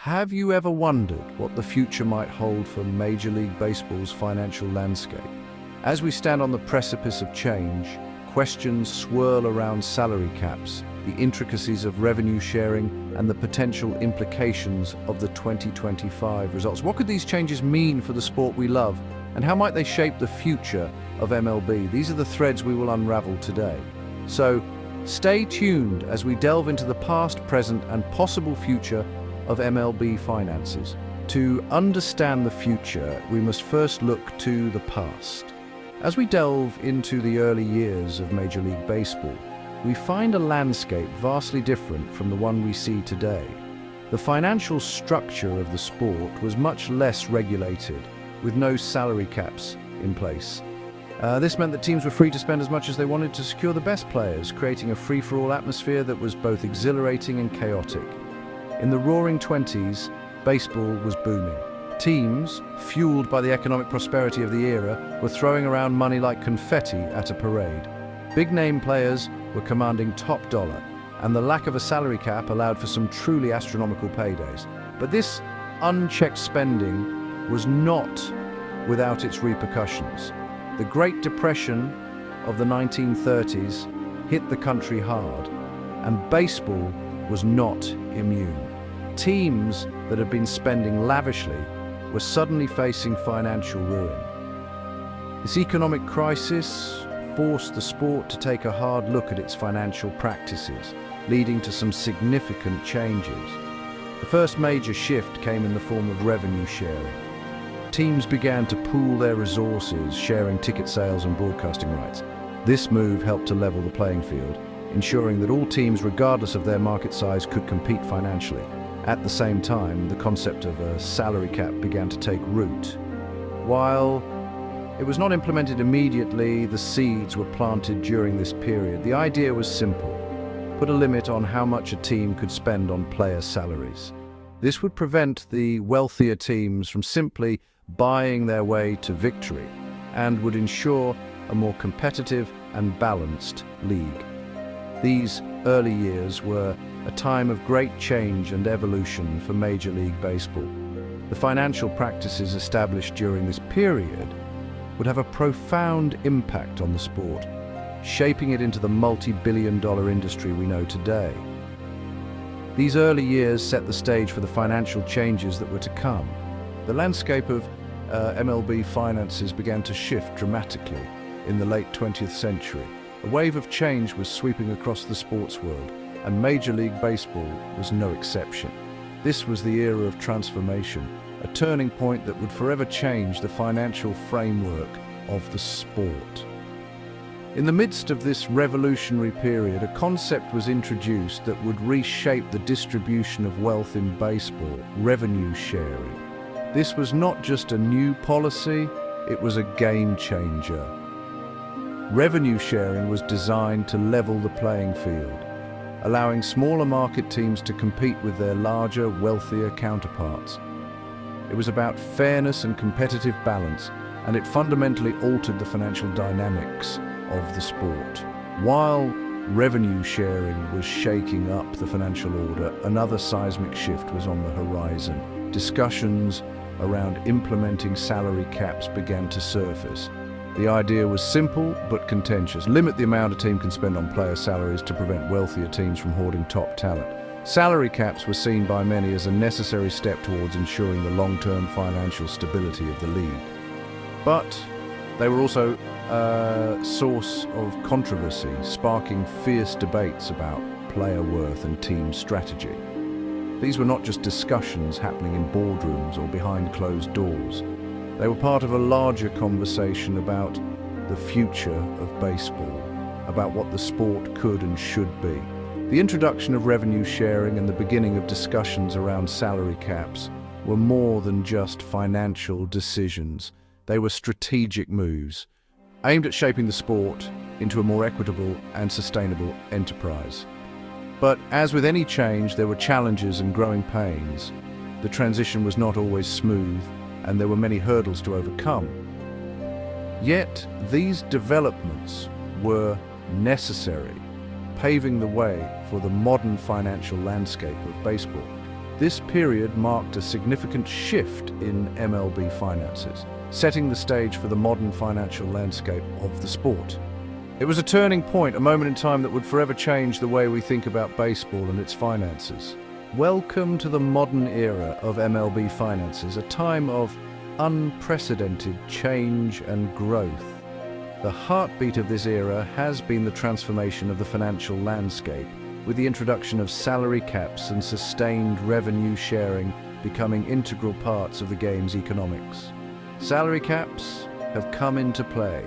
Have you ever wondered what the future might hold for Major League Baseball's financial landscape? As we stand on the precipice of change, questions swirl around salary caps, the intricacies of revenue sharing, and the potential implications of the 2025 results. What could these changes mean for the sport we love, and how might they shape the future of MLB? These are the threads we will unravel today. So, stay tuned as we delve into the past, present, and possible future of MLB finances. To understand the future, we must first look to the past. As we delve into the early years of Major League Baseball, we find a landscape vastly different from the one we see today. The financial structure of the sport was much less regulated, with no salary caps in place. This meant that teams were free to spend as much as they wanted to secure the best players, creating a free-for-all atmosphere that was both exhilarating and chaotic. In the Roaring '20s, baseball was booming. Teams, fueled by the economic prosperity of the era, were throwing around money like confetti at a parade. Big-name players were commanding top dollar, and the lack of a salary cap allowed for some truly astronomical paydays. But this unchecked spending was not without its repercussions. The Great Depression of the 1930s hit the country hard, and baseball was not immune. Teams that had been spending lavishly were suddenly facing financial ruin. This economic crisis forced the sport to take a hard look at its financial practices, leading to some significant changes. The first major shift came in the form of revenue sharing. Teams began to pool their resources, sharing ticket sales and broadcasting rights. This move helped to level the playing field, ensuring that all teams, regardless of their market size, could compete financially. At the same time, the concept of a salary cap began to take root. While it was not implemented immediately, the seeds were planted during this period. The idea was simple: put a limit on how much a team could spend on player salaries. This would prevent the wealthier teams from simply buying their way to victory, and would ensure a more competitive and balanced league. These early years were a time of great change and evolution for Major League Baseball. The financial practices established during this period would have a profound impact on the sport, shaping it into the multi-billion-dollar industry we know today. These early years set the stage for the financial changes that were to come. The landscape of MLB finances began to shift dramatically in the late 20th century. A wave of change was sweeping across the sports world, and Major League Baseball was no exception. This was the era of transformation, a turning point that would forever change the financial framework of the sport. In the midst of this revolutionary period, a concept was introduced that would reshape the distribution of wealth in baseball: revenue sharing. This was not just a new policy, it was a game changer. Revenue sharing was designed to level the playing field, allowing smaller market teams to compete with their larger, wealthier counterparts. It was about fairness and competitive balance, and it fundamentally altered the financial dynamics of the sport. While revenue sharing was shaking up the financial order, another seismic shift was on the horizon. Discussions around implementing salary caps began to surface. The idea was simple but contentious: limit the amount a team can spend on player salaries to prevent wealthier teams from hoarding top talent. Salary caps were seen by many as a necessary step towards ensuring the long-term financial stability of the league. But they were also a source of controversy, sparking fierce debates about player worth and team strategy. These were not just discussions happening in boardrooms or behind closed doors. They were part of a larger conversation about the future of baseball, about what the sport could and should be. The introduction of revenue sharing and the beginning of discussions around salary caps were more than just financial decisions. They were strategic moves, aimed at shaping the sport into a more equitable and sustainable enterprise. But as with any change, there were challenges and growing pains. The transition was not always smooth, and there were many hurdles to overcome. Yet, these developments were necessary, paving the way for the modern financial landscape of baseball. This period marked a significant shift in MLB finances, setting the stage for the modern financial landscape of the sport. It was a turning point, a moment in time that would forever change the way we think about baseball and its finances. Welcome to the modern era of MLB finances, a time of unprecedented change and growth. The heartbeat of this era has been the transformation of the financial landscape, with the introduction of salary caps and sustained revenue sharing becoming integral parts of the game's economics. Salary caps have come into play,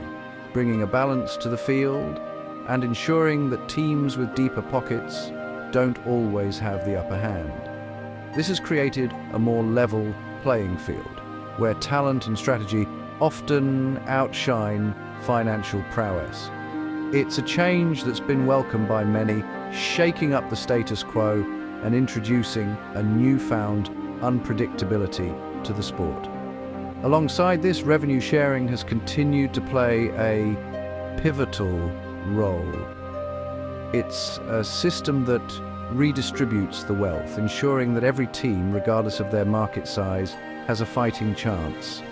bringing a balance to the field and ensuring that teams with deeper pockets don't always have the upper hand. This has created a more level playing field, where talent and strategy often outshine financial prowess. It's a change that's been welcomed by many, shaking up the status quo and introducing a newfound unpredictability to the sport. Alongside this, revenue sharing has continued to play a pivotal role. It's a system that redistributes the wealth, ensuring that every team, regardless of their market size, has a fighting chance.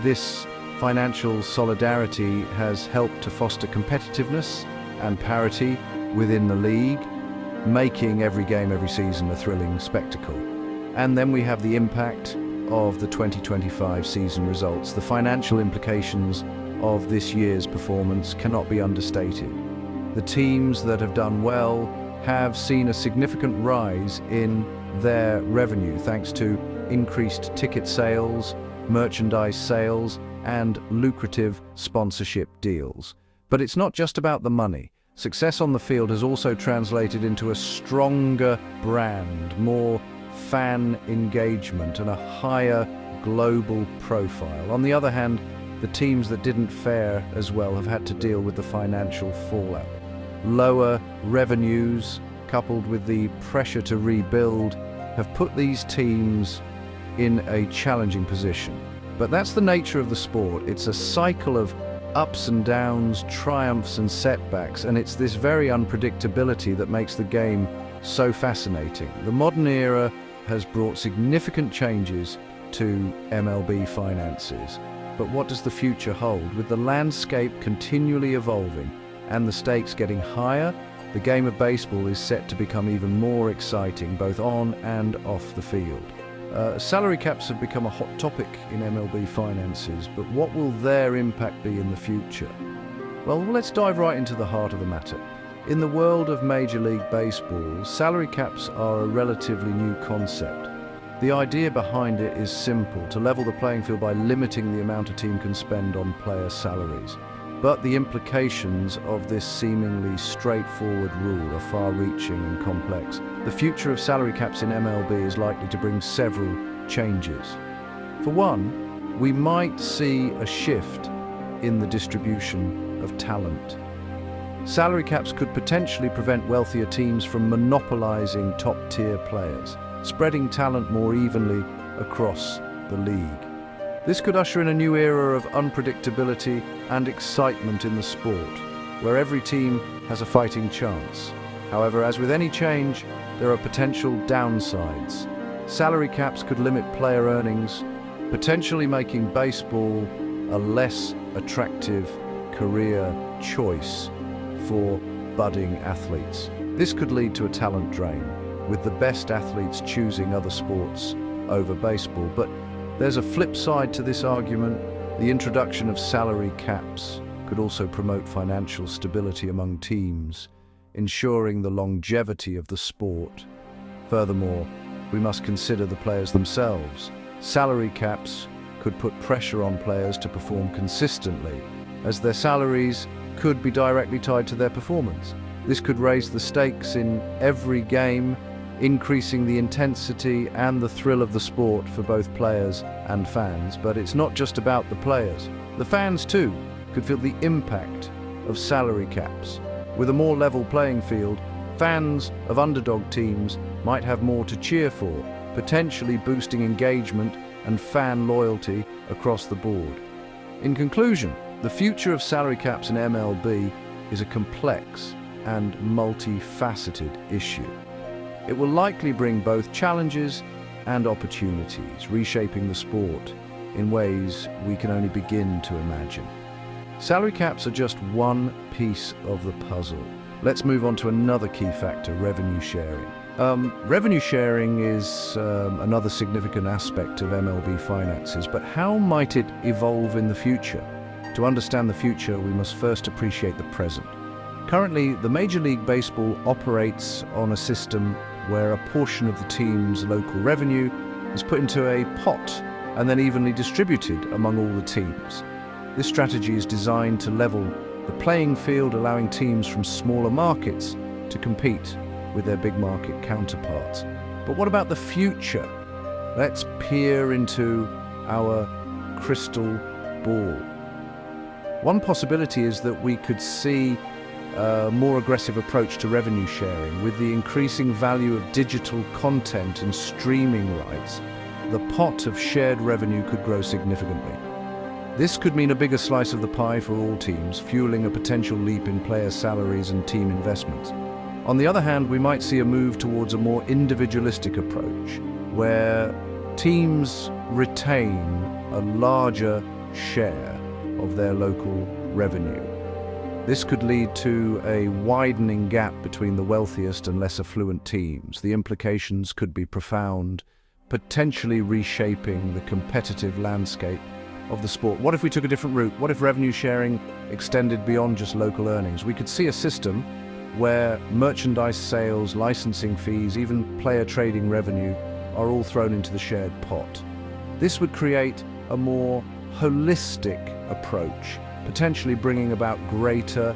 This financial solidarity has helped to foster competitiveness and parity within the league, making every game, every season a thrilling spectacle. And then we have the impact of the 2025 season results. The financial implications of this year's performance cannot be understated. The teams that have done well have seen a significant rise in their revenue thanks to increased ticket sales, merchandise sales, and lucrative sponsorship deals. But it's not just about the money. Success on the field has also translated into a stronger brand, more fan engagement, and a higher global profile. On the other hand, the teams that didn't fare as well have had to deal with the financial fallout. Lower revenues, coupled with the pressure to rebuild, have put these teams in a challenging position. But that's the nature of the sport. It's a cycle of ups and downs, triumphs and setbacks, and it's this very unpredictability that makes the game so fascinating. The modern era has brought significant changes to MLB finances. But what does the future hold? With the landscape continually evolving and the stakes getting higher, the game of baseball is set to become even more exciting, both on and off the field. Salary caps have become a hot topic in MLB finances, but what will their impact be in the future? Well, let's dive right into the heart of the matter. In the world of Major League Baseball, salary caps are a relatively new concept. The idea behind it is simple: to level the playing field by limiting the amount a team can spend on player salaries. But the implications of this seemingly straightforward rule are far-reaching and complex. The future of salary caps in MLB is likely to bring several changes. For one, we might see a shift in the distribution of talent. Salary caps could potentially prevent wealthier teams from monopolizing top-tier players, spreading talent more evenly across the league. This could usher in a new era of unpredictability and excitement in the sport, where every team has a fighting chance. However, as with any change, there are potential downsides. Salary caps could limit player earnings, potentially making baseball a less attractive career choice for budding athletes. This could lead to a talent drain, with the best athletes choosing other sports over baseball. But there's a flip side to this argument. The introduction of salary caps could also promote financial stability among teams, ensuring the longevity of the sport. Furthermore, we must consider the players themselves. Salary caps could put pressure on players to perform consistently, as their salaries could be directly tied to their performance. This could raise the stakes in every game, increasing the intensity and the thrill of the sport for both players and fans. But it's not just about the players. The fans too could feel the impact of salary caps. With a more level playing field, fans of underdog teams might have more to cheer for, potentially boosting engagement and fan loyalty across the board. In conclusion, the future of salary caps in MLB is a complex and multifaceted issue. It will likely bring both challenges and opportunities, reshaping the sport in ways we can only begin to imagine. Salary caps are just one piece of the puzzle. Let's move on to another key factor, revenue sharing. Revenue sharing is another significant aspect of MLB finances, but how might it evolve in the future? To understand the future, we must first appreciate the present. Currently, the Major League Baseball operates on a system where a portion of the team's local revenue is put into a pot and then evenly distributed among all the teams. This strategy is designed to level the playing field, allowing teams from smaller markets to compete with their big market counterparts. But what about the future? Let's peer into our crystal ball. One possibility is that we could see a more aggressive approach to revenue sharing. With the increasing value of digital content and streaming rights, the pot of shared revenue could grow significantly. This could mean a bigger slice of the pie for all teams, fueling a potential leap in player salaries and team investments. On the other hand, we might see a move towards a more individualistic approach, where teams retain a larger share of their local revenue. This could lead to a widening gap between the wealthiest and less affluent teams. The implications could be profound, potentially reshaping the competitive landscape of the sport. What if we took a different route? What if revenue sharing extended beyond just local earnings? We could see a system where merchandise sales, licensing fees, even player trading revenue are all thrown into the shared pot. This would create a more holistic approach, potentially bringing about greater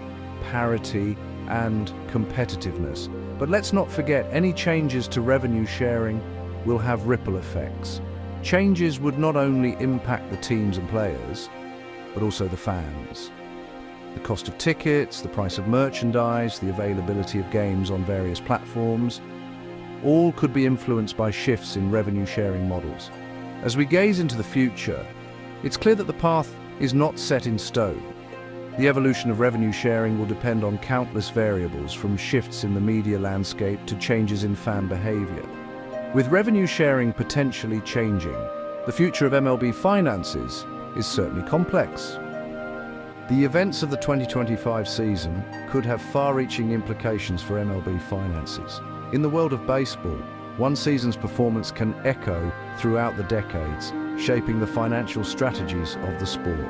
parity and competitiveness. But let's not forget, any changes to revenue sharing will have ripple effects. Changes would not only impact the teams and players, but also the fans. The cost of tickets, the price of merchandise, the availability of games on various platforms, all could be influenced by shifts in revenue sharing models. As we gaze into the future, it's clear that the path is not set in stone. The evolution of revenue sharing will depend on countless variables, from shifts in the media landscape to changes in fan behavior. With revenue sharing potentially changing, the future of MLB finances is certainly complex. The events of the 2025 season could have far-reaching implications for MLB finances. In the world of baseball, one season's performance can echo throughout the decades, shaping the financial strategies of the sport.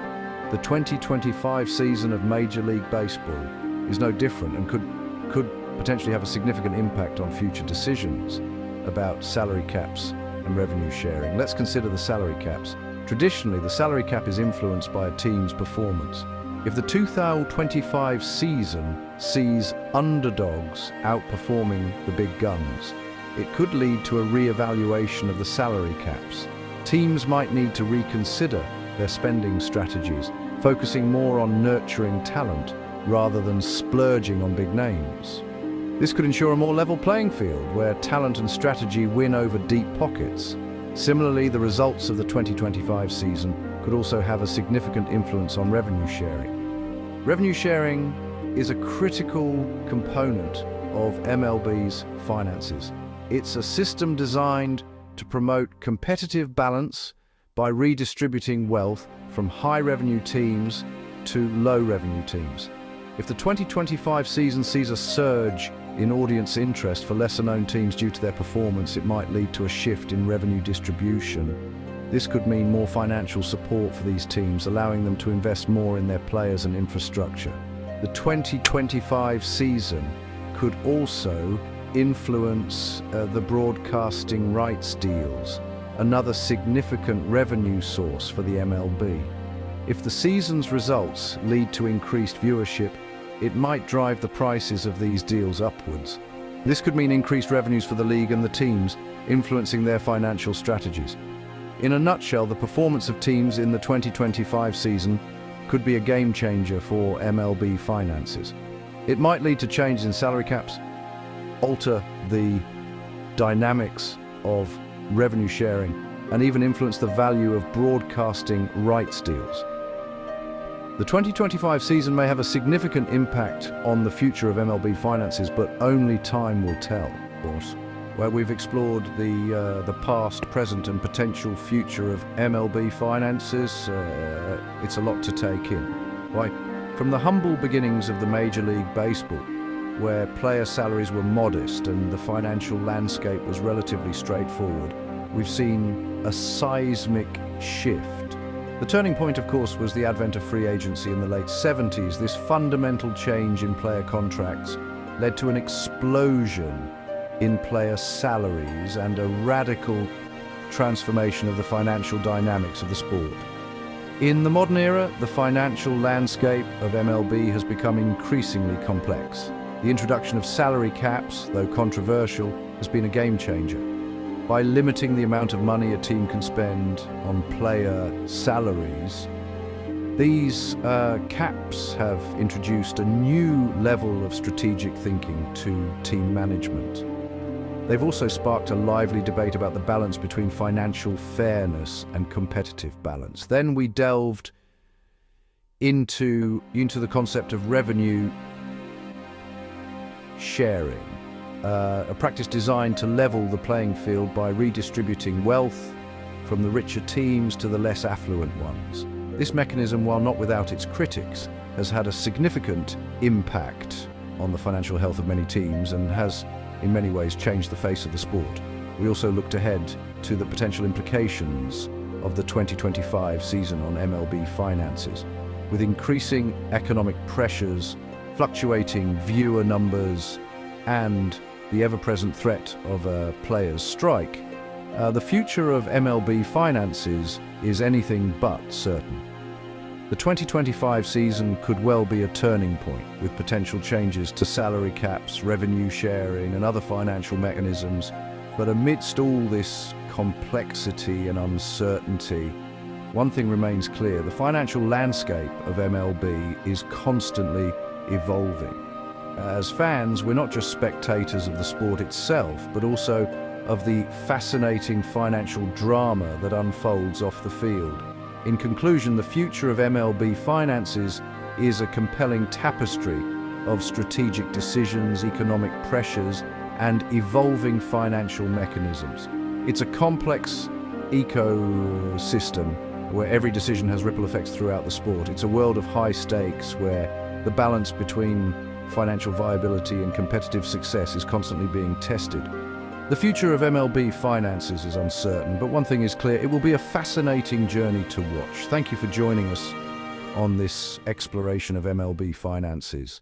The 2025 season of Major League Baseball is no different and could potentially have a significant impact on future decisions about salary caps and revenue sharing. Let's consider the salary caps. Traditionally, the salary cap is influenced by a team's performance. If the 2025 season sees underdogs outperforming the big guns, it could lead to a re-evaluation of the salary caps. Teams might need to reconsider their spending strategies, focusing more on nurturing talent rather than splurging on big names. This could ensure a more level playing field where talent and strategy win over deep pockets. Similarly, the results of the 2025 season could also have a significant influence on revenue sharing. Revenue sharing is a critical component of MLB's finances. It's a system designed to promote competitive balance by redistributing wealth from high-revenue teams to low-revenue teams. If the 2025 season sees a surge in audience interest for lesser-known teams due to their performance, it might lead to a shift in revenue distribution. This could mean more financial support for these teams, allowing them to invest more in their players and infrastructure. The 2025 season could also influence the broadcasting rights deals, another significant revenue source for the MLB. If the season's results lead to increased viewership, it might drive the prices of these deals upwards. This could mean increased revenues for the league and the teams, influencing their financial strategies. In a nutshell, the performance of teams in the 2025 season could be a game changer for MLB finances. It might lead to changes in salary caps, alter the dynamics of revenue sharing, and even influence the value of broadcasting rights deals. The 2025 season may have a significant impact on the future of MLB finances, but only time will tell, of course. where we've explored the past, present and potential future of MLB finances. It's a lot to take in. Right? From the humble beginnings of the Major League Baseball, where player salaries were modest and the financial landscape was relatively straightforward, we've seen a seismic shift. The turning point, of course, was the advent of free agency in the late 70s. This fundamental change in player contracts led to an explosion in player salaries and a radical transformation of the financial dynamics of the sport. In the modern era, the financial landscape of MLB has become increasingly complex. The introduction of salary caps, though controversial, has been a game changer. By limiting the amount of money a team can spend on player salaries, these caps have introduced a new level of strategic thinking to team management. They've also sparked a lively debate about the balance between financial fairness and competitive balance. Then we delved into the concept of revenue sharing, a practice designed to level the playing field by redistributing wealth from the richer teams to the less affluent ones. This mechanism, while not without its critics, has had a significant impact on the financial health of many teams and has, in many ways, changed the face of the sport. We also looked ahead to the potential implications of the 2025 season on MLB finances. With increasing economic pressures, fluctuating viewer numbers, and the ever-present threat of a player's strike, the future of MLB finances is anything but certain. The 2025 season could well be a turning point, with potential changes to salary caps, revenue sharing, and other financial mechanisms. But amidst all this complexity and uncertainty, one thing remains clear: the financial landscape of MLB is constantly evolving. As fans, we're not just spectators of the sport itself, but also of the fascinating financial drama that unfolds off the field. In conclusion, the future of MLB finances is a compelling tapestry of strategic decisions, economic pressures, and evolving financial mechanisms. It's a complex ecosystem where every decision has ripple effects throughout the sport. It's a world of high stakes where the balance between financial viability and competitive success is constantly being tested. The future of MLB finances is uncertain, but one thing is clear: it will be a fascinating journey to watch. Thank you for joining us on this exploration of MLB finances.